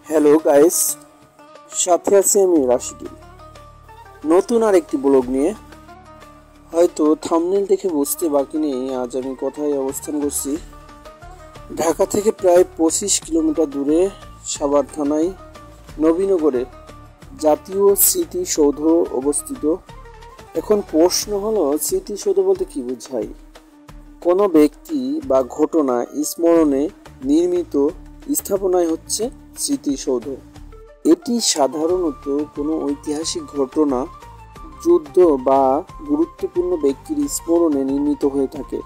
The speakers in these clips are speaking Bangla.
হ্যালো গাইস, সাথে আছি আমি রাশিদুল। নতুন আর একটি ব্লগ নিয়ে। হয়তো থাম্বনেল দেখে বুঝতে বাকি নেই আজ আমি কোথায় অবস্থান করছি। ঢাকা থেকে প্রায় 25 কিলোমিটার দূরে সাভার থানায় নবীনগরে জাতীয় স্মৃতিসৌধ অবস্থিত। এখন প্রশ্ন হলো, স্মৃতিসৌধ বলতে কি বোঝায়? কোনো ব্যক্তি বা ঘটনা স্মরণে নির্মিত স্থাপনায় হচ্ছে স্মৃতিসৌধ। এটি সাধারণত কোনো ঐতিহাসিক ঘটনা, যুদ্ধ বা গুরুত্বপূর্ণ ব্যক্তির স্মরণে নির্মিত হয়ে থাকে।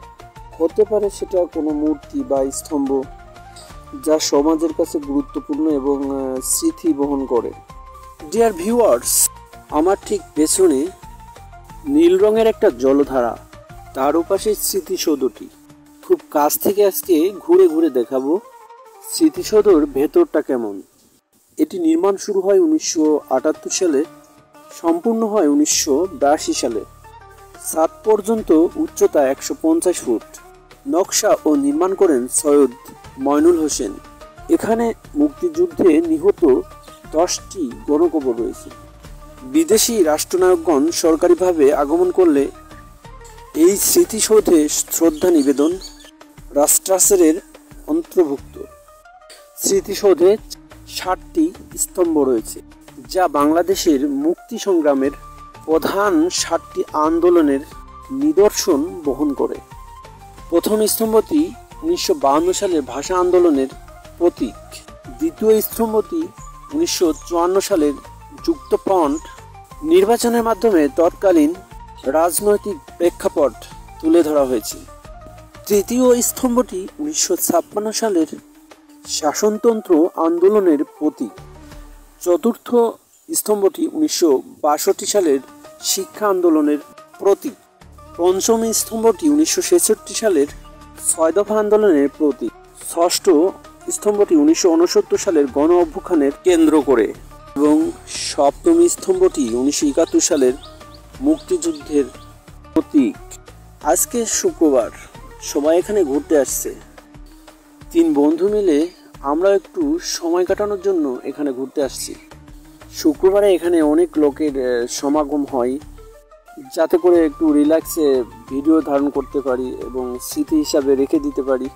হতে পারে সেটা কোনো মূর্তি বা স্তম্ভ যা সমাজের কাছে গুরুত্বপূর্ণ এবং স্মৃতি বহন করে। ডিয়ার ভিউয়ার্স, আমার ঠিক পেছনে নীল রঙের একটা জলধারা, তার ওপাশে স্মৃতিসৌধটি। খুব কাছ থেকে আজকে ঘুরে ঘুরে দেখাবো স্মৃতিসৌধর ভেতরটা কেমন। এটি নির্মাণ শুরু হয় 1978 সালে, সম্পূর্ণ হয় 1982 সালে। ছাদ পর্যন্ত উচ্চতা 150 ফুট। নকশা ও নির্মাণ করেন সৈয়দ ময়নুল হোসেন। এখানে মুক্তিযুদ্ধে নিহত 10টি গণকবর রয়েছে। বিদেশি রাষ্ট্রনায়কগণ সরকারিভাবে আগমন করলে এই স্মৃতিসৌধে শ্রদ্ধা নিবেদন রাষ্ট্রাচারের অন্তর্ভুক্ত। স্মৃতিসৌধে 60টি স্তম্ভ রয়েছে, যা বাংলাদেশের মুক্তি সংগ্রামের প্রধান 60টি আন্দোলনের নিদর্শন বহন করে। প্রথম স্তম্ভটি 1952 সালের ভাষা আন্দোলনের প্রতীক। দ্বিতীয় স্তম্ভটি 1954 সালের যুক্তফ্রন্ট নির্বাচনের মাধ্যমে তৎকালীন রাজনৈতিক প্রেক্ষাপট তুলে ধরা হয়েছে। তৃতীয় স্তম্ভটি 1956 সালের শাসনতন্ত্র আন্দোলনের প্রতীক। চতুর্থ স্তম্ভটি 1962 সালের শিক্ষা আন্দোলনের প্রতীক। পঞ্চম স্তম্ভটি 1966 সালের 6 দফা আন্দোলনের প্রতীক। ষষ্ঠ স্তম্ভটি 1969 সালের গণ অভ্যুত্থানের কেন্দ্র করে এবং সপ্তম স্তম্ভটি 1971 সালের মুক্তিযুদ্ধের প্রতীক। আজকে শুক্রবার, সবাই এখানে ঘুরতে আসছে। 3 বন্ধু মিলে আমরা একটু সময় কাটানোর জন্য এখানে ঘুরতে আসছি। শুক্রবারে এখানে অনেক লোকের সমাগম হয়, যাতে করে একটু রিল্যাক্সে ভিডিও ধারণ করতে পারি এবং স্মৃতি হিসাবে রেখে দিতে পারি।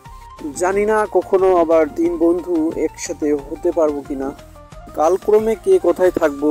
জানি না কখনো আবার 3 বন্ধু একসাথে হতে পারবো কিনা, কালক্রমে কে কোথায় থাকবো